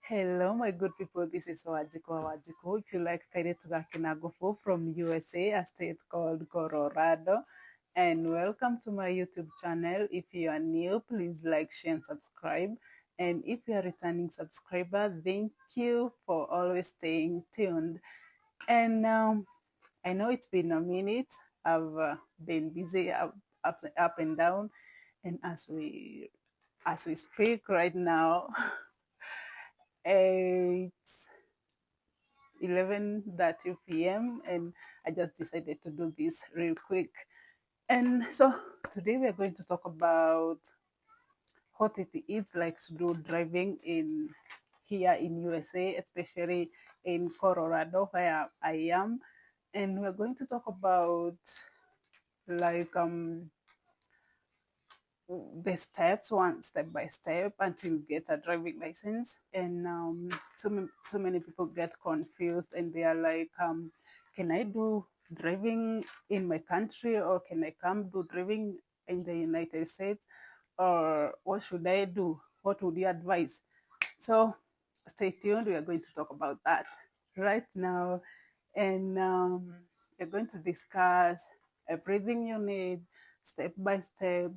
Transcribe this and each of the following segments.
Hello, my good people. This is Wajiko. If you like Kairetuga Kinagofo from USA, a state called Colorado. And welcome to my YouTube channel. If you are new, please like, share, and subscribe. And if you are a returning subscriber, thank you for always staying tuned. And I know it's been a minute. I've been busy up and down. And as we speak right now, it's 11:30 p.m. and I just decided to do this real quick. And so today we are going to talk about what it is like to do driving in here in USA, especially in Colorado where I am. And we're going to talk about like the steps, one step by step until you get a driving license. And so many people get confused and they are like, can I do driving in my country, or can I come do driving in the United States, or what should I do? What would you advise? So stay tuned. We are going to talk about that right now. And we're going to discuss everything you need step by step,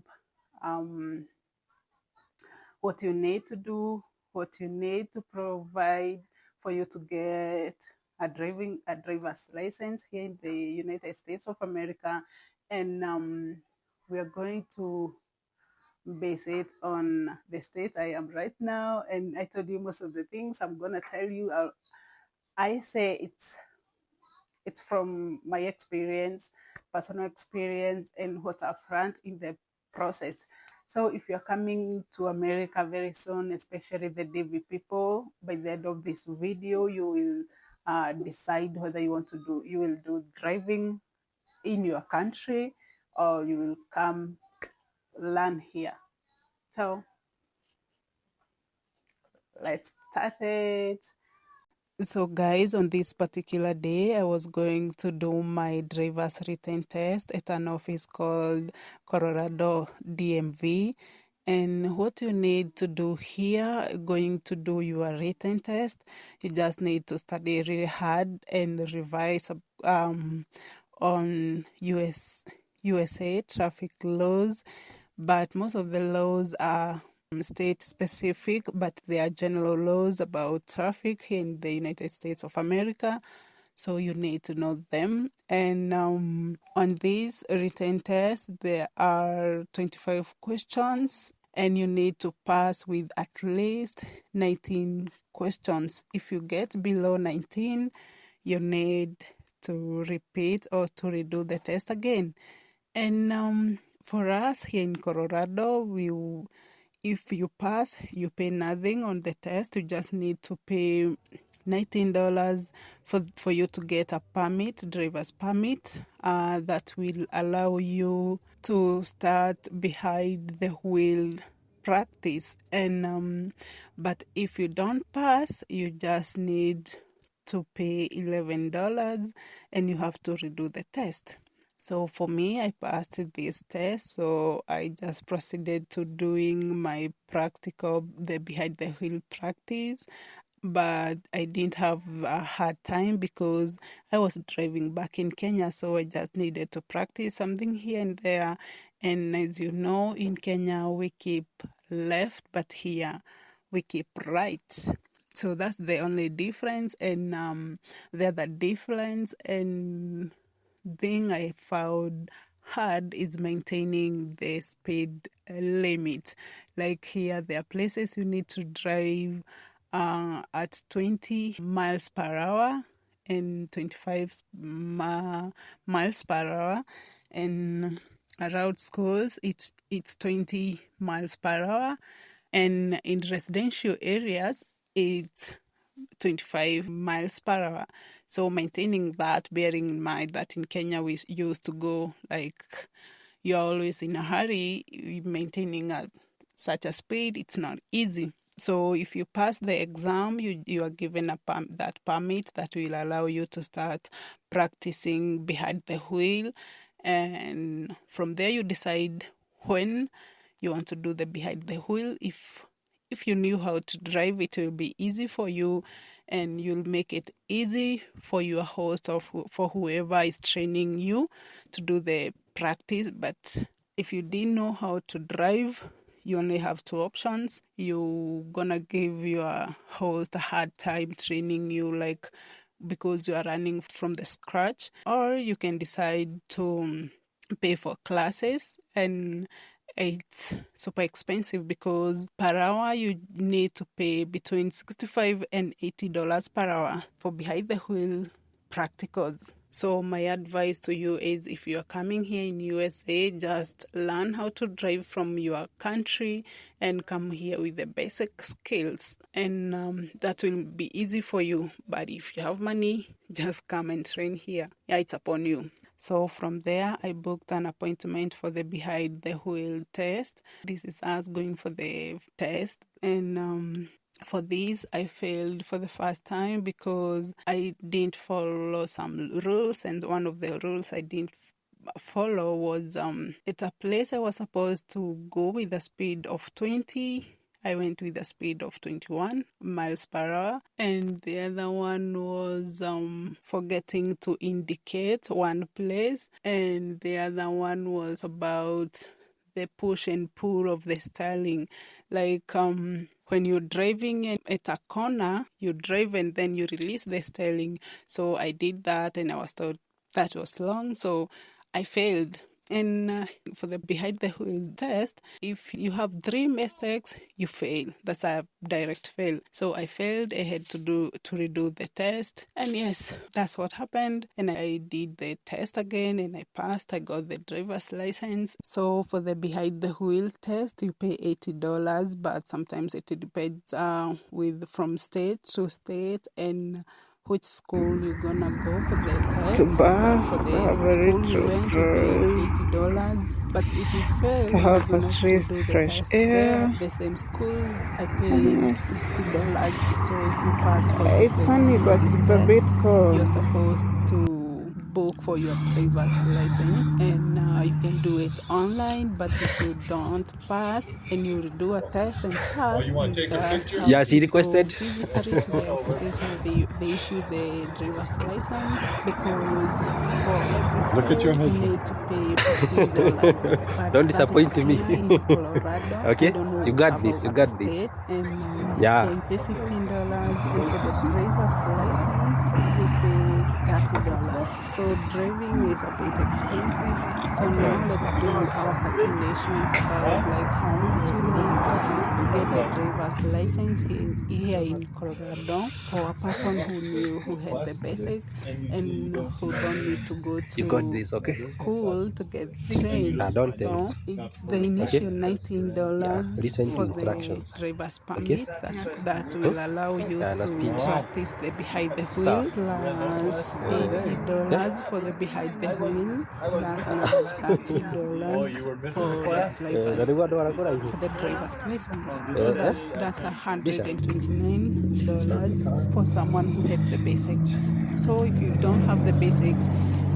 um, what you need to do, what you need to provide for you to get a driver's license here in the United States of America. And we are going to base it on the state I am right now. And I told you most of the things I'm gonna tell you. I say it's from my experience, personal experience, and what I've learned in the process. So if you're coming to America very soon, especially the DV people, by the end of this video, you will decide whether you will do driving in your country, or you will come learn here. So let's start it. So, guys, on this particular day, I was going to do my driver's written test at an office called Colorado DMV. And what you need to do here, going to do your written test, you just need to study really hard and revise on USA traffic laws. But most of the laws are state specific, but they are general laws about traffic in the United States of America. So you need to know them. And on this written test, there are 25 questions, and you need to pass with at least 19 questions. If you get below 19, you need to repeat or to redo the test again. And for us here in Colorado, if you pass, you pay nothing on the test. You just need to pay $19 for you to get a permit, driver's permit, that will allow you to start behind the wheel practice. And but if you don't pass, you just need to pay $11 and you have to redo the test. So for me, I passed this test, so I just proceeded to doing my practical, the behind the wheel practice. But I didn't have a hard time because I was driving back in Kenya, so I just needed to practice something here and there. And as you know, in Kenya, we keep left, but here we keep right. So that's the only difference. And the other difference and thing I found hard is maintaining the speed limit. Like here, there are places you need to drive at 20 miles per hour and 25 miles per hour. And around schools, it's 20 miles per hour. And in residential areas, it's 25 miles per hour. So maintaining that, bearing in mind that in Kenya we used to go like you're always in a hurry, maintaining such a speed, it's not easy. So if you pass the exam, you are given that permit that will allow you to start practicing behind the wheel. And from there you decide when you want to do the behind the wheel. If if you knew how to drive, it will be easy for you, and you'll make it easy for your host or for whoever is training you to do the practice. But if you didn't know how to drive, you only have two options. You're gonna give your host a hard time training you, like, because you are running from the scratch, or you can decide to pay for classes, and it's super expensive because per hour you need to pay between $65 and $80 per hour for behind the wheel practicals. So my advice to you is, if you are coming here in USA, just learn how to drive from your country and come here with the basic skills, and that will be easy for you. But if you have money, just come and train here. Yeah, it's upon you. So from there, I booked an appointment for the behind the wheel test. This is us going for the test, and for this, I failed for the first time because I didn't follow some rules, and one of the rules I didn't follow was it's a place I was supposed to go with a speed of 20. I went with a speed of 21 miles per hour, and the other one was forgetting to indicate one place, and the other one was about the push and pull of the steering, like when you're driving at a corner, you drive and then you release the steering. So I did that, and I was told that was long, so I failed. And for the behind the wheel test, if you have 3 mistakes, you fail. That's a direct fail. So I failed. I had to redo the test. And yes, that's what happened. And I did the test again, and I passed. I got the driver's license. So for the behind the wheel test, you pay $80, but sometimes it depends from state to state and which school you're gonna go for the test. But for the school we went, we paid $80. But if you fail to and you're have gonna at least redo the fresh test there, air. the same school, I And paid yes, $60. So if you pass for it's sunny, for but this it's a bit test, cold. you're supposed to book for your driver's license, and you can do it online. But if you don't pass and you redo a test and pass, you just have Yeah, she to go requested. physically to the offices where they issue the driver's license, because for every Look at your fail you husband. need to pay $15. But Don't that is disappoint me. here in Colorado. I Okay? don't You know got this. about You other got this. state, and so Yeah. you pay $15, and for the driver's license you pay $30. So driving is a bit expensive. So now let's do our calculations about like how much you need to get the driver's license here in Colorado for a person who had the basic and who don't need to go You got to this, okay? school to get trained. Don't So tense. it's the Okay? initial Yeah. $19 Listen to for the instructions. driver's Okay? permit that Huh? will allow you Yeah, na to speed. practice the behind the Sawa. wheel, plus Yeah? $80 for the behind the wheel, plus another $30 for the driver's Nalikuwa ndo wanakula hivi. license. So that's Bisha. $129 for someone who had the basics. So if you don't have the basics,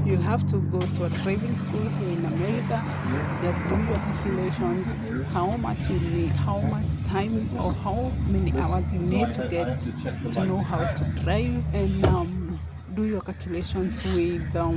you'll have to go to a driving school here in America. Just do your calculations, how much you need, how much time or how many hours you need to get to know how to drive, and do your calculations with a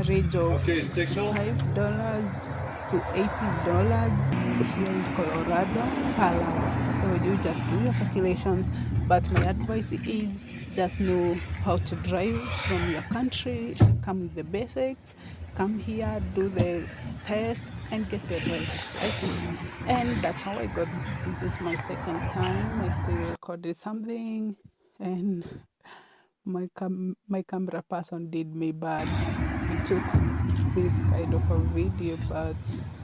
range of $65 to $80 here in Colorado per hour. So you just do your calculations. But my advice is, just know how to drive from your country, come with the basics, come here, do the test, and get your driver's license. And that's how I got. This is my second time. I still recorded something, and my camera person did me bad. He took this kind of a video, but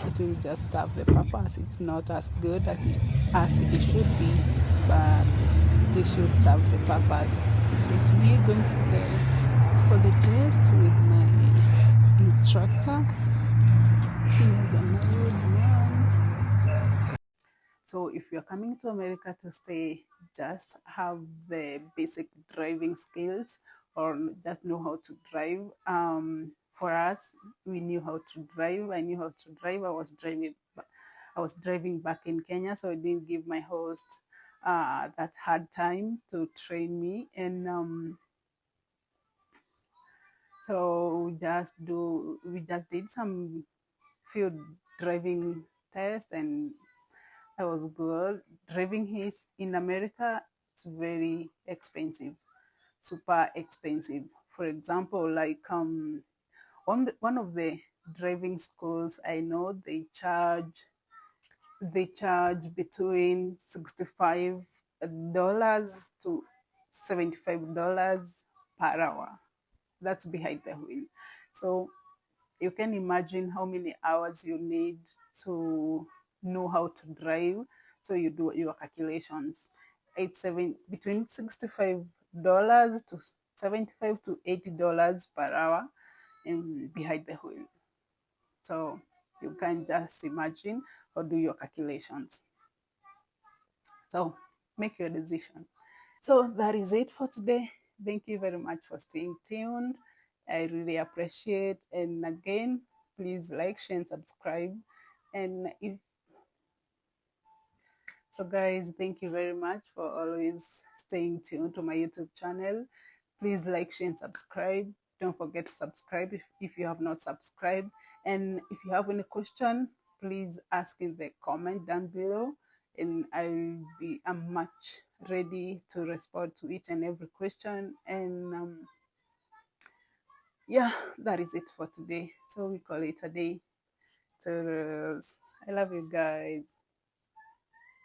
it will just serve the purpose. It's not as good as it should be, but it should serve the purpose. This is me going for the test with my instructor. He was an old man. So if you're coming to America to stay, just have the basic driving skills, or just know how to drive. For us, we knew how to drive. I knew how to drive. I was driving back in Kenya, so I didn't give my host that had time to train me, and so we just did some field driving test, and that was good. Driving his in America, it's very expensive, super expensive. For example, like one of the driving schools I know, they charge between $65 to $75 per hour. That's behind the wheel. So you can imagine how many hours you need to know how to drive. So you do your calculations. Between $65 to 75 to $80 per hour behind the wheel. So you can just imagine or do your calculations. So make your decision. So that is it for today. Thank you very much for staying tuned. I really appreciate. And again, please like, share, and subscribe. And if so, guys, thank you very much for always staying tuned to my YouTube channel. Please like, share, and subscribe. Don't forget to subscribe if you have not subscribed. And if you have any question, please ask in the comment down below, and I'm much ready to respond to each and every question. And yeah, that is it for today. So we call it a day. So I love you guys.